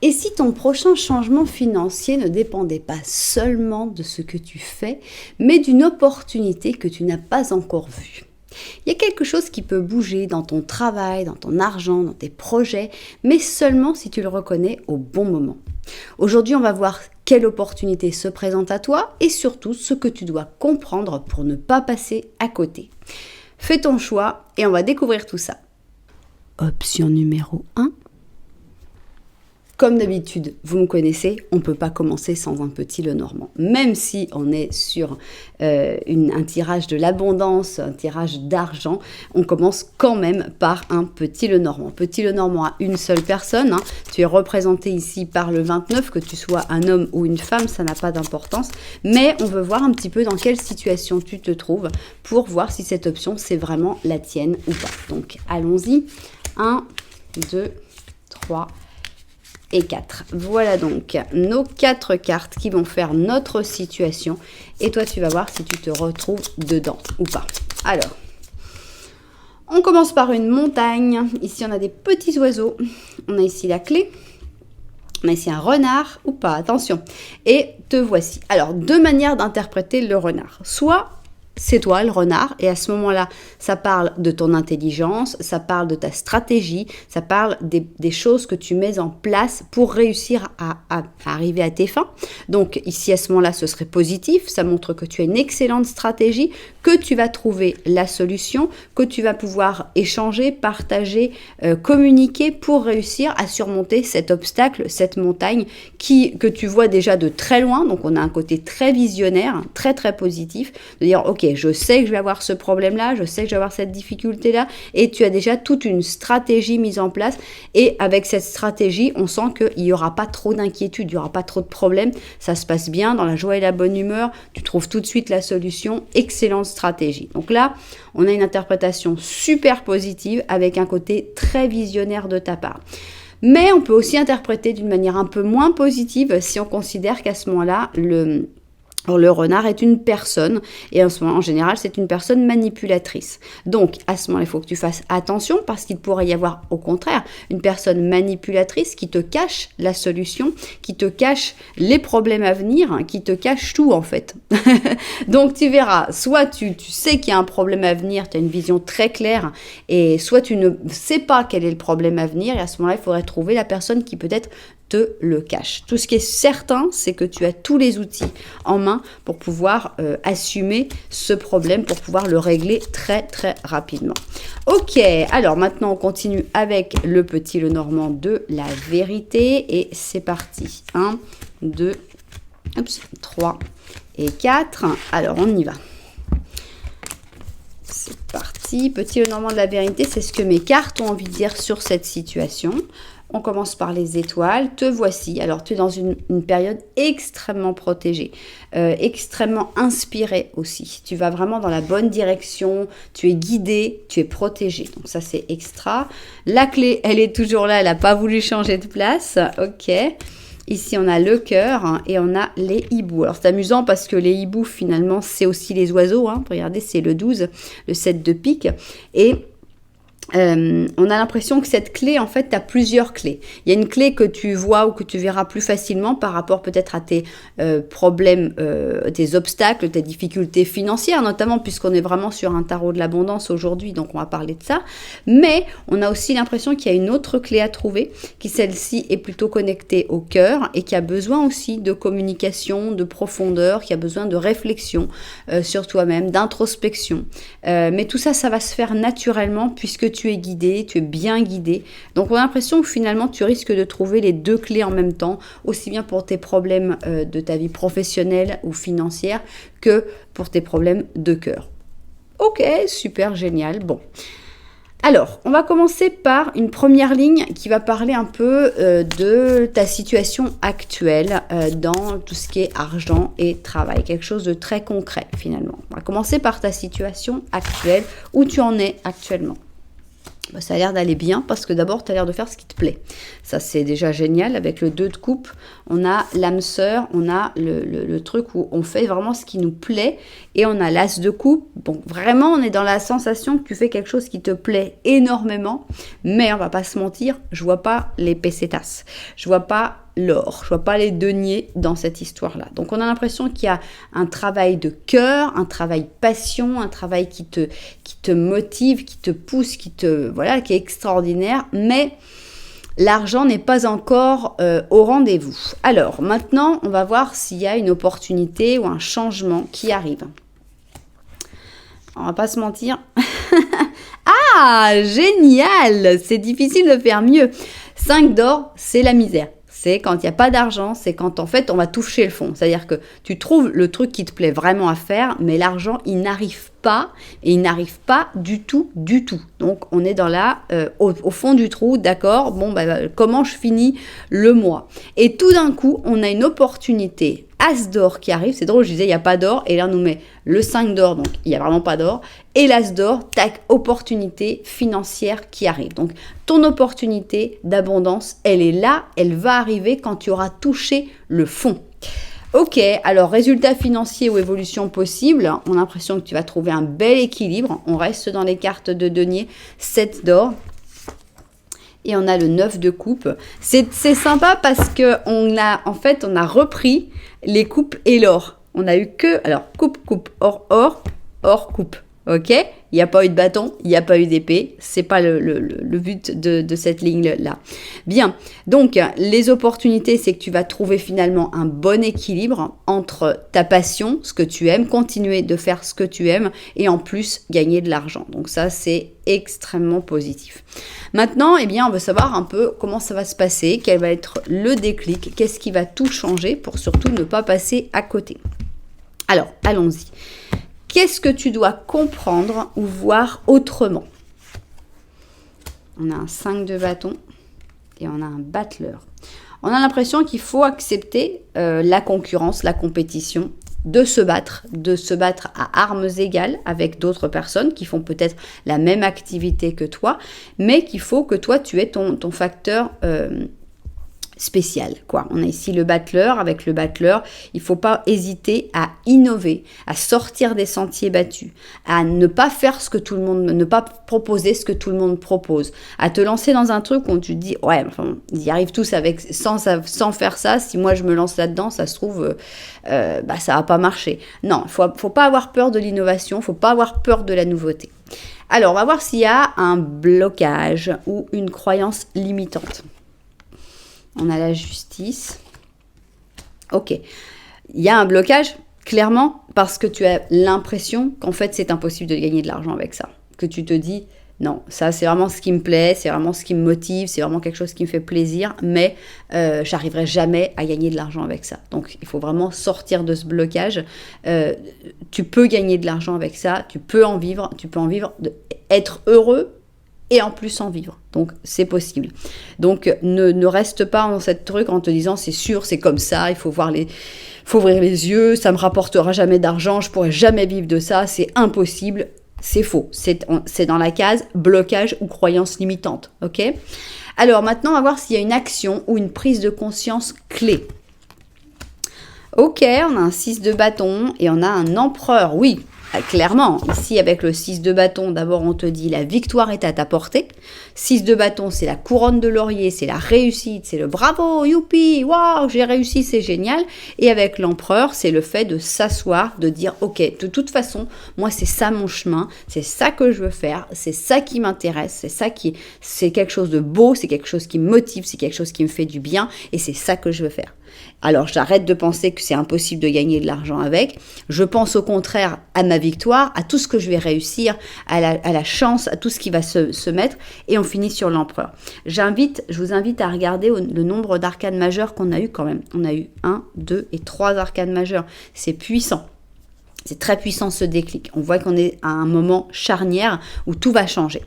Et si ton prochain changement financier ne dépendait pas seulement de ce que tu fais, mais d'une opportunité que tu n'as pas encore vue? Il y a quelque chose qui peut bouger dans ton travail, dans ton argent, dans tes projets, mais seulement si tu le reconnais au bon moment. Aujourd'hui, on va voir quelle opportunité se présente à toi et surtout ce que tu dois comprendre pour ne pas passer à côté. Fais ton choix et on va découvrir tout ça. Option numéro 1. Comme d'habitude, vous me connaissez, on ne peut pas commencer sans un petit Lenormand. Même si on est sur un tirage de l'abondance, un tirage d'argent, on commence quand même par un petit Lenormand. Petit Lenormand à une seule personne. Tu es représenté ici par le 29, que tu sois un homme ou une femme, ça n'a pas d'importance. Mais on veut voir un petit peu dans quelle situation tu te trouves pour voir si cette option, c'est vraiment la tienne ou pas. Donc, allons-y. 1, 2, 3, et 4. Voilà donc nos 4 cartes qui vont faire notre situation. Et toi, tu vas voir si tu te retrouves dedans ou pas. Alors, on commence par une montagne. Ici, on a des petits oiseaux. On a ici la clé. On a ici un renard ou pas. Attention. Et te voici. Alors, deux manières d'interpréter le renard. Soit c'est toi le renard, et à ce moment-là, ça parle de ton intelligence, ça parle de ta stratégie, ça parle des choses que tu mets en place pour réussir à arriver à tes fins. Donc ici, à ce moment-là, ce serait positif, ça montre que tu as une excellente stratégie, que tu vas trouver la solution, que tu vas pouvoir échanger, partager, communiquer pour réussir à surmonter cet obstacle, cette montagne que tu vois déjà de très loin. Donc on a un côté très visionnaire, très très positif, de dire ok, je sais que je vais avoir ce problème-là, je sais que je vais avoir cette difficulté-là, et tu as déjà toute une stratégie mise en place, et avec cette stratégie, on sent qu'il n'y aura pas trop d'inquiétude, il n'y aura pas trop de problèmes, ça se passe bien, dans la joie et la bonne humeur, tu trouves tout de suite la solution, excellente stratégie. Donc là, on a une interprétation super positive, avec un côté très visionnaire de ta part. Mais on peut aussi interpréter d'une manière un peu moins positive, si on considère qu'à ce moment-là, le renard est une personne, et en ce moment, en général, c'est une personne manipulatrice. Donc, à ce moment-là, il faut que tu fasses attention, parce qu'il pourrait y avoir, au contraire, une personne manipulatrice qui te cache la solution, qui te cache les problèmes à venir, qui te cache tout, en fait. Donc, tu verras, soit tu sais qu'il y a un problème à venir, tu as une vision très claire, et soit tu ne sais pas quel est le problème à venir, et à ce moment-là, il faudrait trouver la personne qui peut-être te le cache. Tout ce qui est certain, c'est que tu as tous les outils en main pour pouvoir assumer ce problème, pour pouvoir le régler très très rapidement. Ok, alors maintenant on continue avec le petit Lenormand de la vérité, et c'est parti. 1, 2, 3 et 4. Alors on y va. C'est parti. Petit Lenormand de la vérité, c'est ce que mes cartes ont envie de dire sur cette situation. On commence par les étoiles. Te voici. Alors, tu es dans une période extrêmement protégée, extrêmement inspirée aussi. Tu vas vraiment dans la bonne direction. Tu es guidé, tu es protégé. Donc, ça, c'est extra. La clé, elle est toujours là. Elle n'a pas voulu changer de place. Ok. Ici, on a le cœur et on a les hiboux. Alors, c'est amusant parce que les hiboux, finalement, c'est aussi les oiseaux. Regardez, c'est le 12, le 7 de pique. Et on a l'impression que cette clé, en fait, tu as plusieurs clés. Il y a une clé que tu vois ou que tu verras plus facilement par rapport peut-être à tes problèmes, tes obstacles, tes difficultés financières, notamment puisqu'on est vraiment sur un tarot de l'abondance aujourd'hui, donc on va parler de ça. Mais on a aussi l'impression qu'il y a une autre clé à trouver, qui celle-ci est plutôt connectée au cœur et qui a besoin aussi de communication, de profondeur, qui a besoin de réflexion sur toi-même, d'introspection. Mais tout ça, ça va se faire naturellement puisque tu es guidé, tu es bien guidé. Donc on a l'impression que finalement tu risques de trouver les deux clés en même temps, aussi bien pour tes problèmes de ta vie professionnelle ou financière que pour tes problèmes de cœur. Ok, super génial. Bon. Alors, on va commencer par une première ligne qui va parler un peu de ta situation actuelle dans tout ce qui est argent et travail. Quelque chose de très concret finalement. On va commencer par ta situation actuelle, où tu en es actuellement. Bah, ça a l'air d'aller bien parce que d'abord, tu as l'air de faire ce qui te plaît. Ça, c'est déjà génial. Avec le 2 de coupe, on a l'âme sœur, on a le truc où on fait vraiment ce qui nous plaît et on a l'as de coupe. Bon, vraiment, on est dans la sensation que tu fais quelque chose qui te plaît énormément, mais on va pas se mentir, je vois pas les pesetas, je vois pas l'or, je vois pas les deniers dans cette histoire-là. Donc, on a l'impression qu'il y a un travail de cœur, un travail passion, un travail qui te motive, qui te pousse, qui est extraordinaire, mais l'argent n'est pas encore au rendez-vous. Alors, maintenant, on va voir s'il y a une opportunité ou un changement qui arrive. On va pas se mentir. Ah, génial! C'est difficile de faire mieux. 5 d'or, c'est la misère. C'est quand il n'y a pas d'argent, c'est quand en fait on va toucher le fond. C'est-à-dire que tu trouves le truc qui te plaît vraiment à faire, mais l'argent, il n'arrive pas, et il n'arrive pas du tout, du tout. Donc on est dans au fond du trou, d'accord, bon, comment je finis le mois? Et tout d'un coup, on a une opportunité, as d'or qui arrive, c'est drôle, je disais il n'y a pas d'or, et là on nous met le 5 d'or, donc il n'y a vraiment pas d'or, et l'as d'or, tac, opportunité financière qui arrive. Donc ton opportunité d'abondance, elle est là, elle va arriver quand tu auras touché le fond. Ok, alors résultat financier ou évolution possible, on a l'impression que tu vas trouver un bel équilibre. On reste dans les cartes de denier, 7 d'or. Et on a le 9 de coupe. C'est sympa parce qu'on a repris les coupes et l'or. On a eu que, alors coupe, or, coupe. Ok, il n'y a pas eu de bâton, il n'y a pas eu d'épée, c'est pas le but de cette ligne-là. Bien, donc les opportunités, c'est que tu vas trouver finalement un bon équilibre entre ta passion, ce que tu aimes, continuer de faire ce que tu aimes et en plus gagner de l'argent. Donc ça, c'est extrêmement positif. Maintenant, eh bien, on veut savoir un peu comment ça va se passer, quel va être le déclic, qu'est-ce qui va tout changer pour surtout ne pas passer à côté. Alors, allons-y. Qu'est-ce que tu dois comprendre ou voir autrement? On a un 5 de bâton et on a un battleur. On a l'impression qu'il faut accepter la concurrence, la compétition, de se battre à armes égales avec d'autres personnes qui font peut-être la même activité que toi, mais qu'il faut que toi, tu aies ton facteur spécial, quoi. On a ici le battleur. Avec le battleur, il faut pas hésiter à innover, à sortir des sentiers battus, à ne pas faire ce que tout le monde, ne pas proposer ce que tout le monde propose, à te lancer dans un truc où tu te dis, ouais, enfin, ils y arrivent tous sans faire ça. Si moi je me lance là-dedans, ça se trouve, ça va pas marcher. Non, faut pas avoir peur de l'innovation, faut pas avoir peur de la nouveauté. Alors, on va voir s'il y a un blocage ou une croyance limitante. On a la justice. Ok. Il y a un blocage, clairement, parce que tu as l'impression qu'en fait, c'est impossible de gagner de l'argent avec ça. Que tu te dis, non, ça, c'est vraiment ce qui me plaît, c'est vraiment ce qui me motive, c'est vraiment quelque chose qui me fait plaisir, mais j'arriverai jamais à gagner de l'argent avec ça. Donc, il faut vraiment sortir de ce blocage. Tu peux gagner de l'argent avec ça, tu peux en vivre, être heureux, et en plus en vivre. Donc, c'est possible. Donc, ne reste pas dans cette truc en te disant, c'est sûr, c'est comme ça, il faut ouvrir les yeux, ça me rapportera jamais d'argent, je pourrai jamais vivre de ça, c'est impossible. C'est faux. C'est dans la case blocage ou croyance limitante. Ok ? Alors, maintenant, on va voir s'il y a une action ou une prise de conscience clé. Ok, on a un 6 de bâton et on a un empereur. Oui, clairement, ici avec le 6 de bâton, d'abord on te dit la victoire est à ta portée. 6 de bâton, c'est la couronne de laurier, c'est la réussite, c'est le bravo, youpi, waouh, j'ai réussi, c'est génial. Et avec l'empereur, c'est le fait de s'asseoir, de dire ok, de toute façon, moi c'est ça mon chemin, c'est ça que je veux faire, c'est ça qui m'intéresse, c'est quelque chose de beau, c'est quelque chose qui me motive, c'est quelque chose qui me fait du bien et c'est ça que je veux faire. Alors, j'arrête de penser que c'est impossible de gagner de l'argent avec. Je pense au contraire à ma victoire, à tout ce que je vais réussir, à la chance, à tout ce qui va se mettre. Et on finit sur l'empereur. Je vous invite à regarder le nombre d'arcanes majeures qu'on a eu quand même. On a eu 1, 2 et 3 arcanes majeures. C'est puissant. C'est très puissant ce déclic. On voit qu'on est à un moment charnière où tout va changer.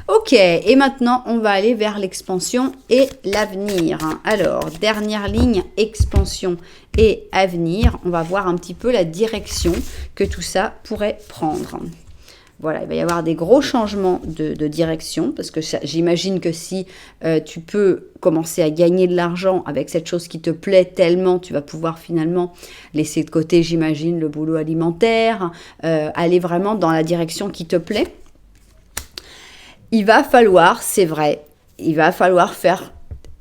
Ok, et maintenant on va aller vers l'expansion et l'avenir. Alors, dernière ligne, expansion et avenir. On va voir un petit peu la direction que tout ça pourrait prendre. Voilà, il va y avoir des gros changements de direction, parce que j'imagine que si tu peux commencer à gagner de l'argent avec cette chose qui te plaît tellement, tu vas pouvoir finalement laisser de côté, j'imagine, le boulot alimentaire, aller vraiment dans la direction qui te plaît. Il va falloir, c'est vrai, il va falloir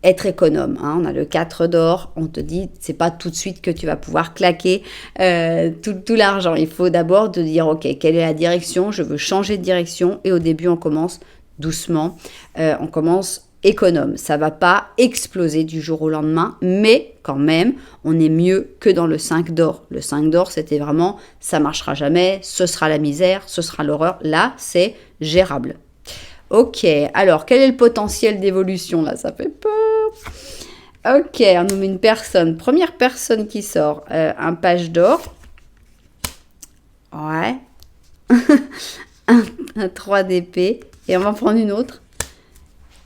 être économe. Hein. On a le 4 d'or, on te dit, c'est pas tout de suite que tu vas pouvoir claquer tout l'argent. Il faut d'abord te dire, ok, quelle est la direction? Je veux changer de direction. Et au début, on commence doucement, on commence économe. Ça va pas exploser du jour au lendemain, mais quand même, on est mieux que dans le 5 d'or. Le 5 d'or, c'était vraiment, ça marchera jamais, ce sera la misère, ce sera l'horreur. Là, c'est gérable. Ok, alors quel est le potentiel d'évolution là? Ça fait peur. Ok, on nomme une personne. Première personne qui sort, un page d'or. Ouais. un 3 d'épée. Et on va en prendre une autre.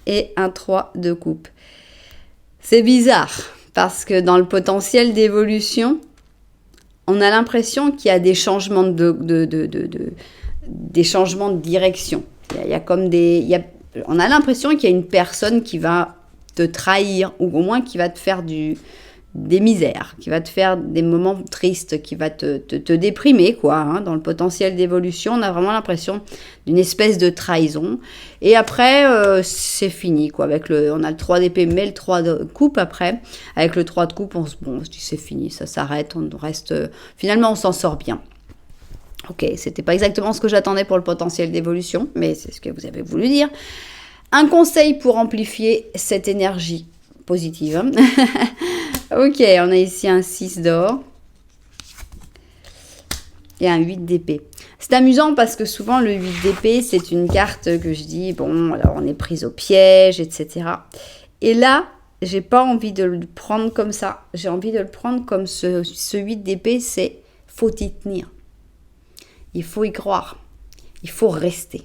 Et un 3 de coupe. C'est bizarre, parce que dans le potentiel d'évolution, on a l'impression qu'il y a des changements des changements de direction. On a l'impression qu'il y a une personne qui va te trahir, ou au moins qui va te faire des misères, qui va te faire des moments tristes, qui va te déprimer, quoi. Hein. Dans le potentiel d'évolution, on a vraiment l'impression d'une espèce de trahison. Et après, c'est fini, quoi. On a le 3 d'épée, mais le 3 de coupe après. Avec le 3 de coupe, on se dit c'est fini, ça s'arrête, on reste... finalement, on s'en sort bien. Ok, c'était pas exactement ce que j'attendais pour le potentiel d'évolution, mais c'est ce que vous avez voulu dire. Un conseil pour amplifier cette énergie positive. Hein. Ok, on a ici un 6 d'or et un 8 d'épée. C'est amusant parce que souvent le 8 d'épée, c'est une carte que je dis, bon, alors on est prise au piège, etc. Et là, j'ai pas envie de le prendre comme ça. J'ai envie de le prendre comme ce 8 d'épée, c'est faut y tenir. Il faut y croire. Il faut rester.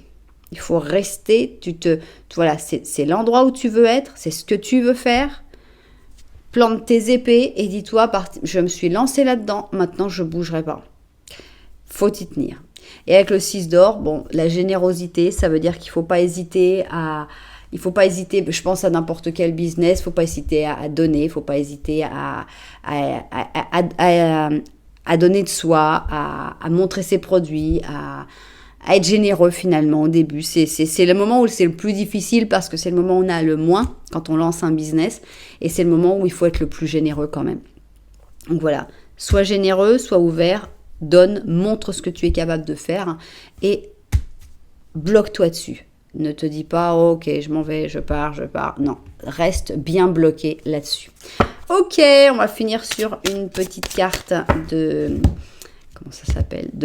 Il faut rester. Voilà, c'est l'endroit où tu veux être. C'est ce que tu veux faire. Plante tes épées et dis-toi, je me suis lancée là-dedans. Maintenant, je ne bougerai pas. Faut y tenir. Et avec le 6 d'or, bon, la générosité, ça veut dire qu'il ne faut pas hésiter je pense à n'importe quel business, il ne faut pas hésiter à donner, il ne faut pas hésiter à donner de soi, à montrer ses produits, à être généreux finalement au début. C'est le moment où c'est le plus difficile parce que c'est le moment où on a le moins quand on lance un business et c'est le moment où il faut être le plus généreux quand même. Donc voilà, sois généreux, sois ouvert, donne, montre ce que tu es capable de faire et bloque-toi dessus. Ne te dis pas, oh, ok, je m'en vais, je pars. Non, reste bien bloqué là-dessus. Ok, on va finir sur une petite carte de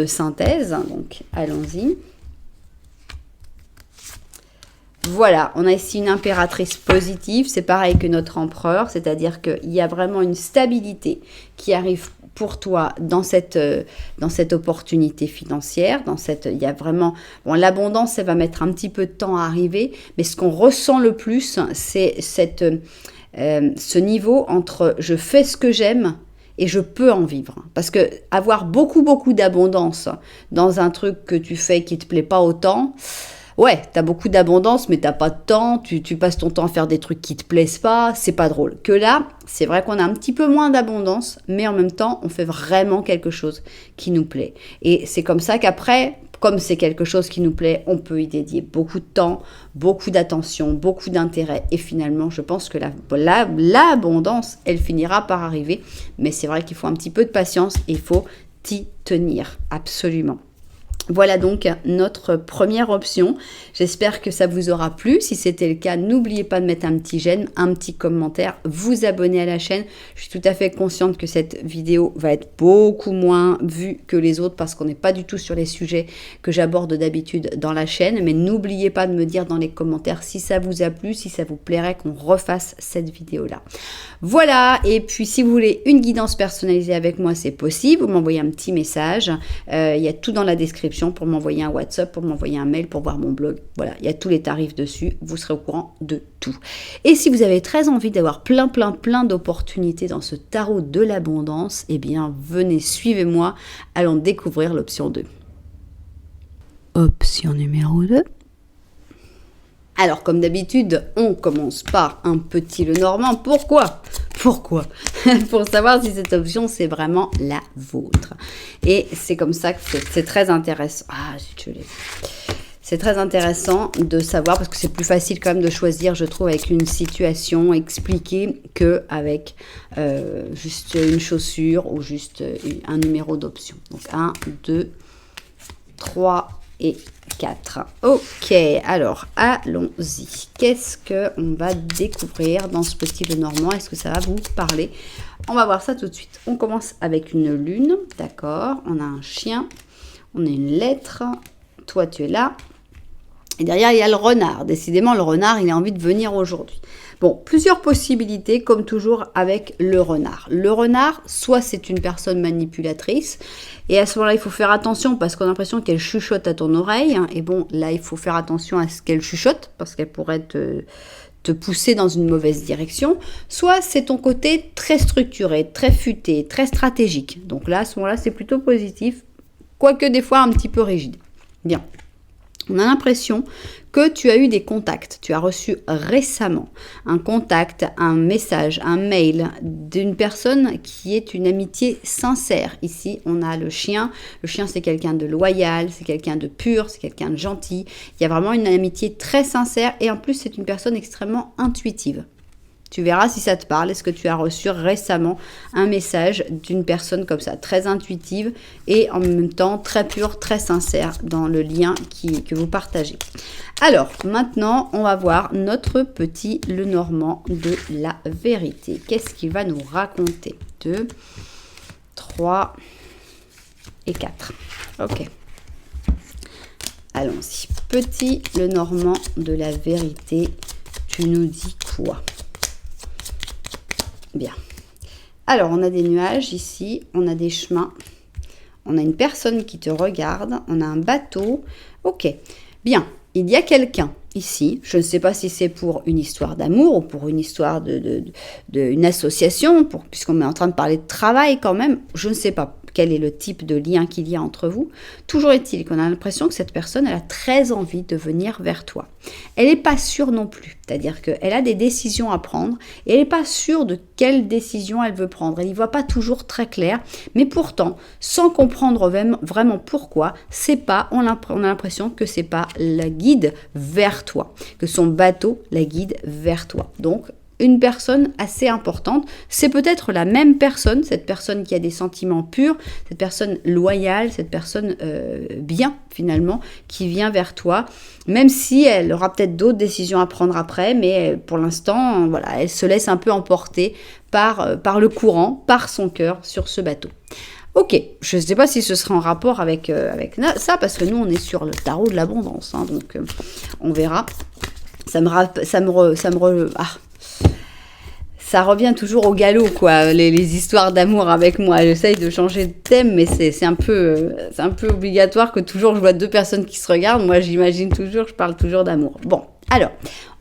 synthèse. Donc, allons-y. Voilà, on a ici une impératrice positive. C'est pareil que notre empereur, c'est-à-dire qu'il y a vraiment une stabilité qui arrive pour toi dans cette opportunité financière. Il y a vraiment... Bon, l'abondance, elle va mettre un petit peu de temps à arriver, mais ce qu'on ressent le plus, c'est ce niveau entre je fais ce que j'aime et je peux en vivre. Parce que avoir beaucoup d'abondance dans un truc que tu fais qui ne te plaît pas autant, ouais, tu as beaucoup d'abondance, mais tu n'as pas de temps, tu passes ton temps à faire des trucs qui ne te plaisent pas, c'est pas drôle. Que là, c'est vrai qu'on a un petit peu moins d'abondance, mais en même temps, on fait vraiment quelque chose qui nous plaît. Et c'est comme ça qu'après, comme c'est quelque chose qui nous plaît, on peut y dédier beaucoup de temps, beaucoup d'attention, beaucoup d'intérêt. Et finalement, je pense que l'abondance, elle finira par arriver. Mais c'est vrai qu'il faut un petit peu de patience et il faut t'y tenir, absolument. Voilà donc notre première option. J'espère que ça vous aura plu. Si c'était le cas, n'oubliez pas de mettre un petit j'aime, un petit commentaire, vous abonner à la chaîne. Je suis tout à fait consciente que cette vidéo va être beaucoup moins vue que les autres parce qu'on n'est pas du tout sur les sujets que j'aborde d'habitude dans la chaîne. Mais n'oubliez pas de me dire dans les commentaires si ça vous a plu, si ça vous plairait qu'on refasse cette vidéo-là. Voilà, et puis si vous voulez une guidance personnalisée avec moi, c'est possible. Vous m'envoyez un petit message. Il y a tout dans la description pour m'envoyer un WhatsApp, pour m'envoyer un mail, pour voir mon blog. Voilà, il y a tous les tarifs dessus. Vous serez au courant de tout. Et si vous avez très envie d'avoir plein d'opportunités dans ce tarot de l'abondance, eh bien, venez, suivez-moi. Allons découvrir l'option 2. option numéro 2. Alors, comme d'habitude, on commence par un petit Lenormand. Pourquoi Pour savoir si cette option, c'est vraiment la vôtre. Et c'est comme ça que c'est très intéressant. Ah, je l'ai. C'est très intéressant de savoir, parce que c'est plus facile quand même de choisir, je trouve, avec une situation expliquée qu'avec juste une chaussure ou juste un numéro d'option. Donc 1, 2, 3 et 4. Ok, alors allons-y. Qu'est-ce qu'on va découvrir dans ce petit Lenormand? Est-ce que ça va vous parler? On va voir ça tout de suite. On commence avec une lune, d'accord. On a un chien, on a une lettre. Toi, tu es là. Et derrière, il y a le renard. Décidément, le renard, il a envie de venir aujourd'hui. Bon, plusieurs possibilités, comme toujours avec le renard. Le renard, soit c'est une personne manipulatrice, et à ce moment-là, il faut faire attention parce qu'on a l'impression qu'elle chuchote à ton oreille. Et bon, là, il faut faire attention à ce qu'elle chuchote parce qu'elle pourrait te pousser dans une mauvaise direction. Soit c'est ton côté très structuré, très futé, très stratégique. Donc là, à ce moment-là, c'est plutôt positif, quoique des fois un petit peu rigide. Bien. On a l'impression que tu as eu des contacts. Tu as reçu récemment un contact, un message, un mail d'une personne qui est une amitié sincère. Ici, on a le chien. Le chien, c'est quelqu'un de loyal, c'est quelqu'un de pur, c'est quelqu'un de gentil. Il y a vraiment une amitié très sincère et en plus, c'est une personne extrêmement intuitive. Tu verras si ça te parle. Est-ce que tu as reçu récemment un message d'une personne comme ça, très intuitive et en même temps très pure, très sincère dans le lien que vous partagez. Alors, maintenant, on va voir notre petit Lenormand de la vérité. Qu'est-ce qu'il va nous raconter? 2, 3 et 4. Ok. Allons-y. Petit Lenormand de la vérité, tu nous dis quoi? Bien. Alors, on a des nuages ici, on a des chemins, on a une personne qui te regarde, on a un bateau. Ok. Bien. Il y a quelqu'un ici, je ne sais pas si c'est pour une histoire d'amour ou pour une histoire d'une association, puisqu'on est en train de parler de travail quand même, je ne sais pas quel est le type de lien qu'il y a entre vous. Toujours est-il qu'on a l'impression que cette personne, elle a très envie de venir vers toi. Elle n'est pas sûre non plus, c'est-à-dire qu'elle a des décisions à prendre et elle n'est pas sûre de quelle décision elle veut prendre. Elle n'y voit pas toujours très clair, mais pourtant, sans comprendre vraiment pourquoi, on a l'impression que c'est pas la guide vers toi, que son bateau la guide vers toi. Donc, une personne assez importante, c'est peut-être la même personne, cette personne qui a des sentiments purs, cette personne loyale, cette personne bien finalement, qui vient vers toi, même si elle aura peut-être d'autres décisions à prendre après, mais pour l'instant, voilà, elle se laisse un peu emporter par le courant, par son cœur sur ce bateau. Ok, je ne sais pas si ce sera en rapport avec ça, parce que nous, on est sur le tarot de l'abondance, hein, donc on verra. Ça revient toujours au galop, quoi, les histoires d'amour avec moi. J'essaye de changer de thème, mais c'est un peu obligatoire que toujours je vois deux personnes qui se regardent. Moi, j'imagine toujours, je parle toujours d'amour. Bon, alors,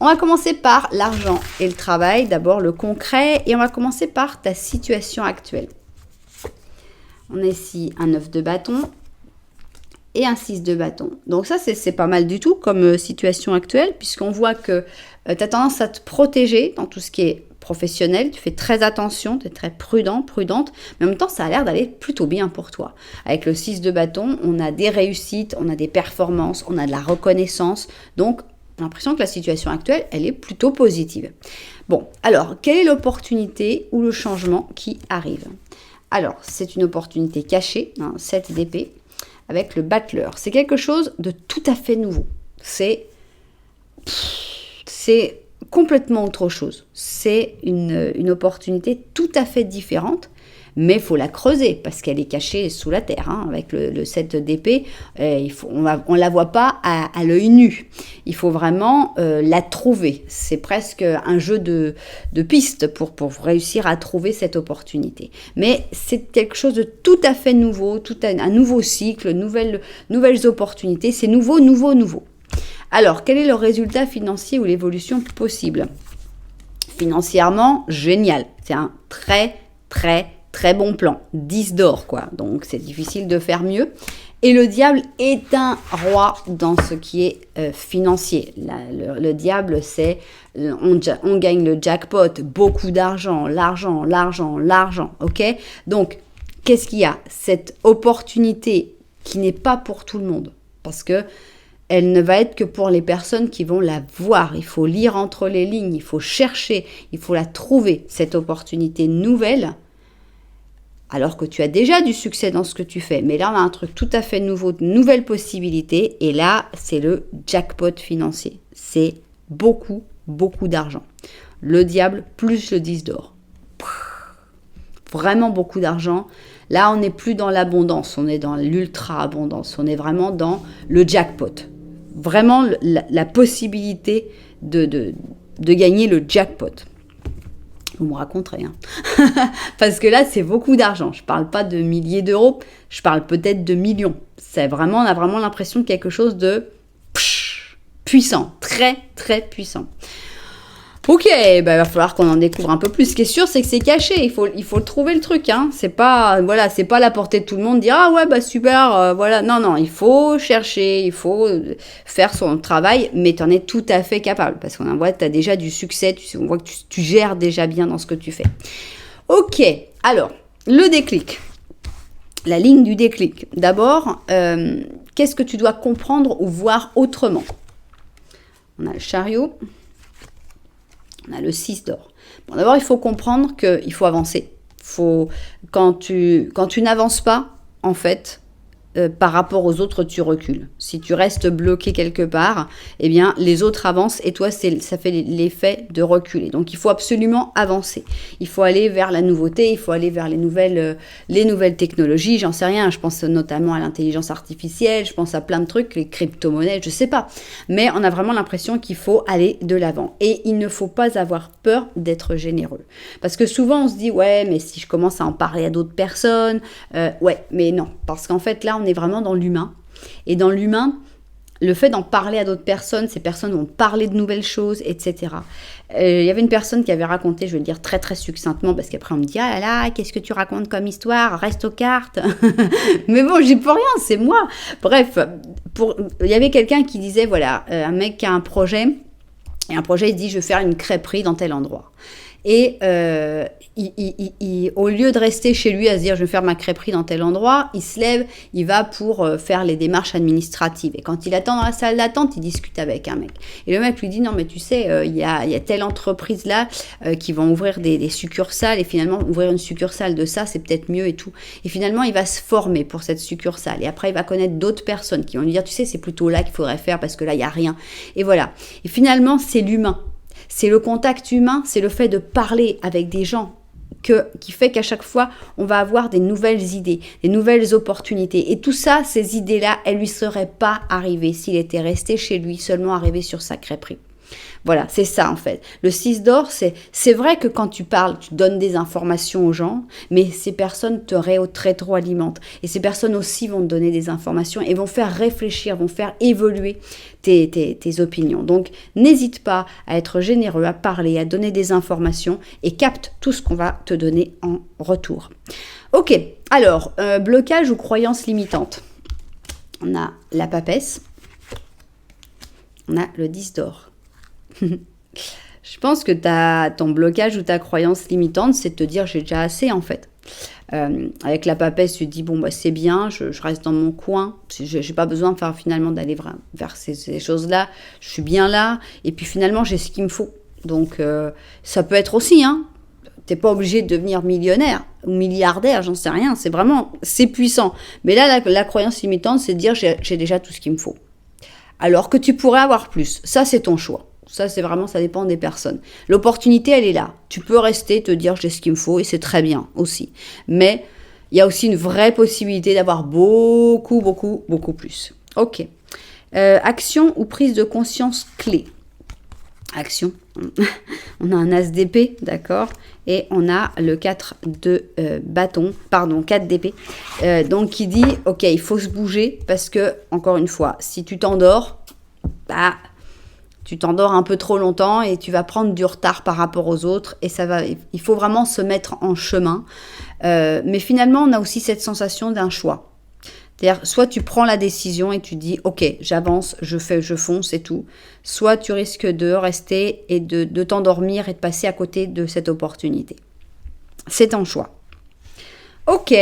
on va commencer par l'argent et le travail. D'abord, le concret, et on va commencer par ta situation actuelle. On a ici un 9 de bâton et un 6 de bâton. Donc ça, c'est pas mal du tout comme situation actuelle, puisqu'on voit que tu as tendance à te protéger dans tout ce qui est professionnel, tu fais très attention, tu es très prudente, mais en même temps, ça a l'air d'aller plutôt bien pour toi. Avec le 6 de bâton, on a des réussites, on a des performances, on a de la reconnaissance, donc on a l'impression que la situation actuelle, elle est plutôt positive. Bon, alors, quelle est l'opportunité ou le changement qui arrive? Alors, c'est une opportunité cachée, 7 d'épée, avec le battleur. C'est quelque chose de tout à fait nouveau. C'est complètement autre chose. C'est une opportunité tout à fait différente, mais il faut la creuser parce qu'elle est cachée sous la terre. Hein, avec le 7 d'épée, on ne la voit pas à l'œil nu. Il faut vraiment la trouver. C'est presque un jeu de pistes pour réussir à trouver cette opportunité. Mais c'est quelque chose de tout à fait nouveau, un nouveau cycle, nouvelles opportunités. C'est nouveau. Alors, quel est le résultat financier ou l'évolution possible? Financièrement, génial. C'est un très bon plan. 10 d'or, quoi. Donc, c'est difficile de faire mieux. Et le diable est un roi dans ce qui est financier. Le diable, c'est on gagne le jackpot, beaucoup d'argent, l'argent, ok? Donc, qu'est-ce qu'il y a? Cette opportunité qui n'est pas pour tout le monde, parce que elle ne va être que pour les personnes qui vont la voir. Il faut lire entre les lignes, il faut chercher, il faut la trouver, cette opportunité nouvelle, alors que tu as déjà du succès dans ce que tu fais. Mais là, on a un truc tout à fait nouveau, de nouvelles possibilités. Et là, c'est le jackpot financier. C'est beaucoup, beaucoup d'argent. Le diable plus le 10 d'or. Vraiment beaucoup d'argent. Là, on n'est plus dans l'abondance, on est dans l'ultra-abondance. On est vraiment dans le jackpot. Vraiment la possibilité de gagner le jackpot. Vous me raconterez, hein. Parce que là, c'est beaucoup d'argent. Je ne parle pas de milliers d'euros, je parle peut-être de millions. On a vraiment l'impression de quelque chose de puissant, très, très puissant. Ok, il va falloir qu'on en découvre un peu plus. Ce qui est sûr, c'est que c'est caché. Il faut trouver le truc. Hein. C'est pas à la portée de tout le monde. Dire ah ouais super, voilà. Non, il faut chercher, il faut faire son travail, mais tu en es tout à fait capable parce qu'on voit que tu as déjà du succès. On voit que tu gères déjà bien dans ce que tu fais. Ok, alors le déclic, la ligne du déclic. D'abord, qu'est-ce que tu dois comprendre ou voir autrement? On a le chariot. On a le 6 d'or. Bon, d'abord, il faut comprendre qu'il faut avancer. Quand tu n'avances pas, en fait, par rapport aux autres, tu recules. Si tu restes bloqué quelque part, eh bien, les autres avancent et toi, ça fait l'effet de reculer. Donc, il faut absolument avancer. Il faut aller vers la nouveauté, il faut aller vers les nouvelles technologies, j'en sais rien. Je pense notamment à l'intelligence artificielle, je pense à plein de trucs, les crypto-monnaies, je sais pas. Mais on a vraiment l'impression qu'il faut aller de l'avant. Et il ne faut pas avoir peur d'être généreux. Parce que souvent, on se dit, ouais, mais si je commence à en parler à d'autres personnes, ouais, mais non. Parce qu'en fait, là, on est vraiment dans l'humain. Et dans l'humain, le fait d'en parler à d'autres personnes, ces personnes vont parler de nouvelles choses, etc. Il y avait une personne qui avait raconté, je vais le dire très très succinctement, parce qu'après on me dit « Ah là là, qu'est-ce que tu racontes comme histoire? Reste aux cartes !» Mais bon, j'y peux rien, c'est moi. Bref, il y avait quelqu'un qui disait, voilà, un mec qui a un projet, et un projet, il dit « Je vais faire une crêperie dans tel endroit. » Et au lieu de rester chez lui à se dire je vais faire ma crêperie dans tel endroit, il se lève, il va pour faire les démarches administratives. Et quand il attend dans la salle d'attente, il discute avec un mec. Et le mec lui dit non mais tu sais, il y a telle entreprise là qui va ouvrir des succursales et finalement ouvrir une succursale de ça c'est peut-être mieux et tout. Et finalement il va se former pour cette succursale. Et après il va connaître d'autres personnes qui vont lui dire tu sais c'est plutôt là qu'il faudrait faire parce que là il n'y a rien. Et voilà. Et finalement c'est l'humain. C'est le contact humain, c'est le fait de parler avec des gens qui fait qu'à chaque fois, on va avoir des nouvelles idées, des nouvelles opportunités. Et tout ça, ces idées-là, elles ne lui seraient pas arrivées s'il était resté chez lui, seulement arrivé sur sa crêperie. Voilà, c'est ça en fait. Le 6 d'or, c'est vrai que quand tu parles, tu donnes des informations aux gens, mais ces personnes te rétroalimentent. Et ces personnes aussi vont te donner des informations et vont faire réfléchir, vont faire évoluer tes opinions. Donc, n'hésite pas à être généreux, à parler, à donner des informations et capte tout ce qu'on va te donner en retour. Ok, alors, blocage ou croyance limitante. On a la papesse, on a le 10 d'or. Je pense que ton blocage ou ta croyance limitante, c'est de te dire j'ai déjà assez en fait. Avec la papesse, tu te dis bon bah c'est bien, je reste dans mon coin, j'ai pas besoin finalement d'aller vers ces choses-là, je suis bien là et puis finalement j'ai ce qu'il me faut. Donc ça peut être aussi, hein. T'es pas obligé de devenir millionnaire ou milliardaire, j'en sais rien. C'est puissant. Mais là la croyance limitante, c'est de dire j'ai déjà tout ce qu'il me faut. Alors que tu pourrais avoir plus. Ça c'est ton choix. Ça, ça dépend des personnes. L'opportunité, elle est là. Tu peux rester, te dire j'ai ce qu'il me faut et c'est très bien aussi. Mais il y a aussi une vraie possibilité d'avoir beaucoup, beaucoup, beaucoup plus. Ok. Action ou prise de conscience clé. Action. On a un as d'épée, d'accord? Et on a le 4 de bâton, 4 d'épée. Donc, qui dit, ok, il faut se bouger parce que, encore une fois, si tu t'endors, tu t'endors un peu trop longtemps et tu vas prendre du retard par rapport aux autres et il faut vraiment se mettre en chemin. Mais finalement, on a aussi cette sensation d'un choix. C'est-à-dire, soit tu prends la décision et tu dis, ok, j'avance, je fonce et tout. Soit tu risques de rester et de t'endormir et de passer à côté de cette opportunité. C'est ton choix. Ok,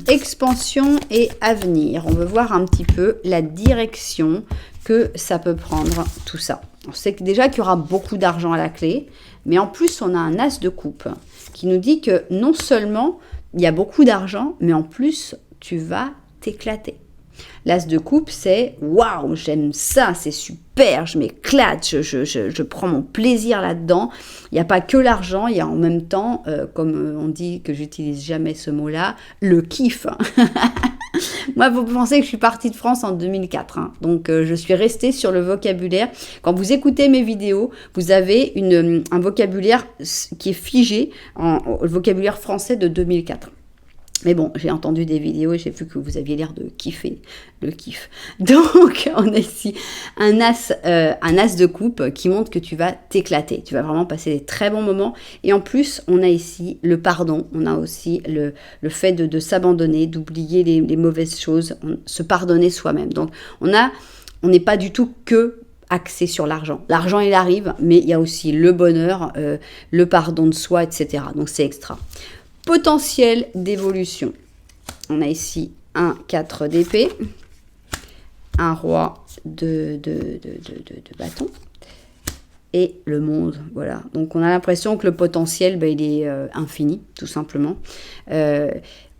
expansion et avenir. On veut voir un petit peu la direction que ça peut prendre tout ça. On sait que déjà qu'il y aura beaucoup d'argent à la clé, mais en plus on a un as de coupe qui nous dit que non seulement il y a beaucoup d'argent, mais en plus tu vas t'éclater. L'as de coupe, c'est « Waouh, j'aime ça, c'est super, je m'éclate, je prends mon plaisir là-dedans. » Il n'y a pas que l'argent, il y a en même temps, comme on dit que j'utilise jamais ce mot-là, le kiff. Moi, vous pensez que je suis partie de France en 2004, hein, donc je suis restée sur le vocabulaire. Quand vous écoutez mes vidéos, vous avez un vocabulaire qui est figé, le vocabulaire français de 2004. Mais bon, j'ai entendu des vidéos et j'ai vu que vous aviez l'air de kiffer le kiff. Donc, on a ici un as de coupe qui montre que tu vas t'éclater. Tu vas vraiment passer des très bons moments. Et en plus, on a ici le pardon. On a aussi le fait de s'abandonner, d'oublier les mauvaises choses, se pardonner soi-même. Donc, on n'est pas du tout que axé sur l'argent. L'argent, il arrive, mais il y a aussi le bonheur, le pardon de soi, etc. Donc, c'est extra. Potentiel d'évolution. On a ici un 4 d'épée, un roi de bâton et le monde. Voilà. Donc on a l'impression que le potentiel, il est infini, tout simplement. On a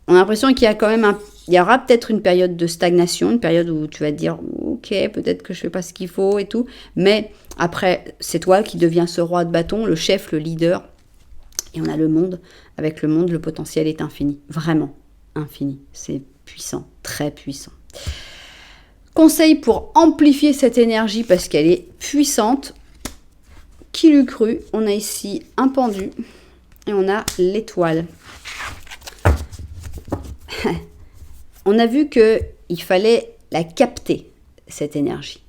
l'impression qu'il y a quand même il y aura peut-être une période de stagnation, une période où tu vas te dire ok, peut-être que je fais pas ce qu'il faut et tout. Mais après, c'est toi qui deviens ce roi de bâton, le chef, le leader. Et on a le monde. Avec le monde, le potentiel est infini. Vraiment infini. C'est puissant, très puissant. Conseil pour amplifier cette énergie parce qu'elle est puissante. Qui l'eût cru? On a ici un pendu et on a l'étoile. On a vu qu'il fallait la capter, cette énergie.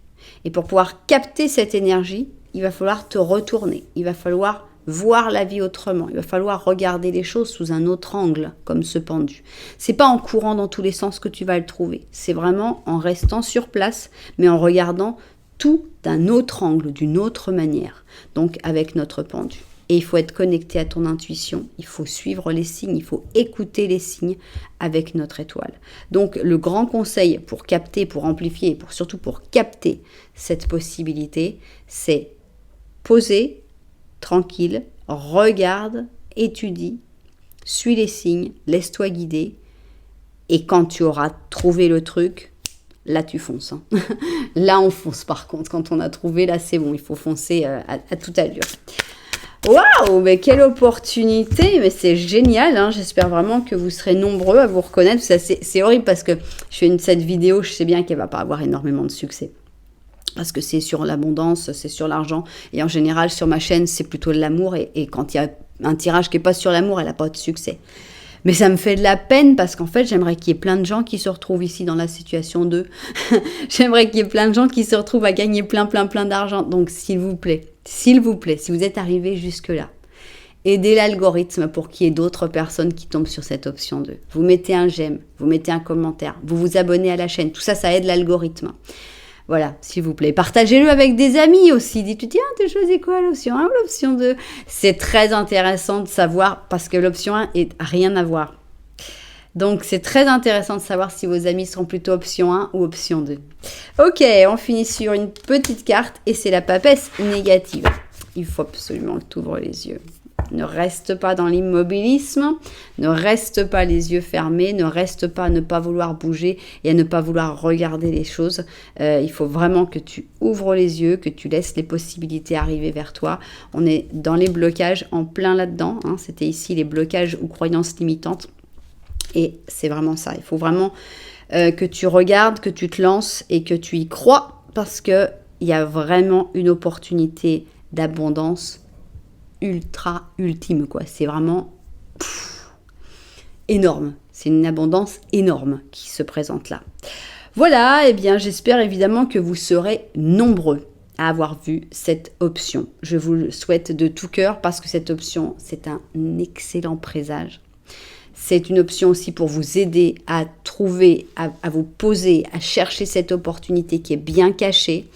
Et pour pouvoir capter cette énergie, il va falloir te retourner. Il va falloir voir la vie autrement. Il va falloir regarder les choses sous un autre angle, comme ce pendu. C'est pas en courant dans tous les sens que tu vas le trouver. C'est vraiment en restant sur place, mais en regardant tout d'un autre angle, d'une autre manière. Donc avec notre pendu. Et il faut être connecté à ton intuition. Il faut suivre les signes. Il faut écouter les signes avec notre étoile. Donc le grand conseil pour capter, pour amplifier, et surtout pour capter cette possibilité, c'est poser tranquille, regarde, étudie, suis les signes, laisse-toi guider. Et quand tu auras trouvé le truc, là tu fonces. Hein. Là on fonce par contre. Quand on a trouvé, là c'est bon. Il faut foncer à toute allure. Waouh, mais quelle opportunité. Mais c'est génial. Hein. J'espère vraiment que vous serez nombreux à vous reconnaître. C'est horrible parce que je fais cette vidéo, je sais bien qu'elle ne va pas avoir énormément de succès. Parce que c'est sur l'abondance, c'est sur l'argent. Et en général, sur ma chaîne, c'est plutôt de l'amour. Et quand il y a un tirage qui n'est pas sur l'amour, elle n'a pas de succès. Mais ça me fait de la peine parce qu'en fait, j'aimerais qu'il y ait plein de gens qui se retrouvent ici dans la situation 2. J'aimerais qu'il y ait plein de gens qui se retrouvent à gagner plein d'argent. Donc, s'il vous plaît, si vous êtes arrivé jusque-là, aidez l'algorithme pour qu'il y ait d'autres personnes qui tombent sur cette option 2. Vous mettez un j'aime, vous mettez un commentaire, vous vous abonnez à la chaîne. Tout ça, ça aide l'algorithme. Voilà, s'il vous plaît. Partagez-le avec des amis aussi. Dites, tiens, t'as choisi quoi, l'option 1 ou l'option 2? C'est très intéressant de savoir parce que l'option 1 n'a rien à voir. Donc, c'est très intéressant de savoir si vos amis seront plutôt option 1 ou option 2. Ok, on finit sur une petite carte et c'est la papesse négative. Il faut absolument que tu ouvres les yeux. Ne reste pas dans l'immobilisme, ne reste pas les yeux fermés, ne reste pas à ne pas vouloir bouger et à ne pas vouloir regarder les choses. Il faut vraiment que tu ouvres les yeux, que tu laisses les possibilités arriver vers toi. On est dans les blocages en plein là-dedans. Hein. C'était ici les blocages ou croyances limitantes. Et c'est vraiment ça. Il faut vraiment que tu regardes, que tu te lances et que tu y crois parce qu'il y a vraiment une opportunité d'abondance ultime, quoi. C'est vraiment énorme. C'est une abondance énorme qui se présente là. Voilà, et bien j'espère évidemment que vous serez nombreux à avoir vu cette option. Je vous le souhaite de tout cœur parce que cette option, c'est un excellent présage. C'est une option aussi pour vous aider à trouver, à vous poser, à chercher cette opportunité qui est bien cachée.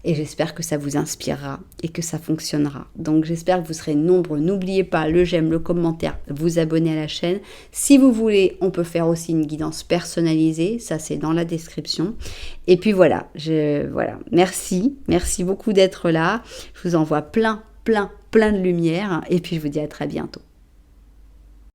Et j'espère que ça vous inspirera et que ça fonctionnera. Donc j'espère que vous serez nombreux. N'oubliez pas le j'aime, le commentaire, vous abonner à la chaîne. Si vous voulez, on peut faire aussi une guidance personnalisée. Ça, c'est dans la description. Et puis voilà, merci. Merci beaucoup d'être là. Je vous envoie plein de lumière. Et puis je vous dis à très bientôt.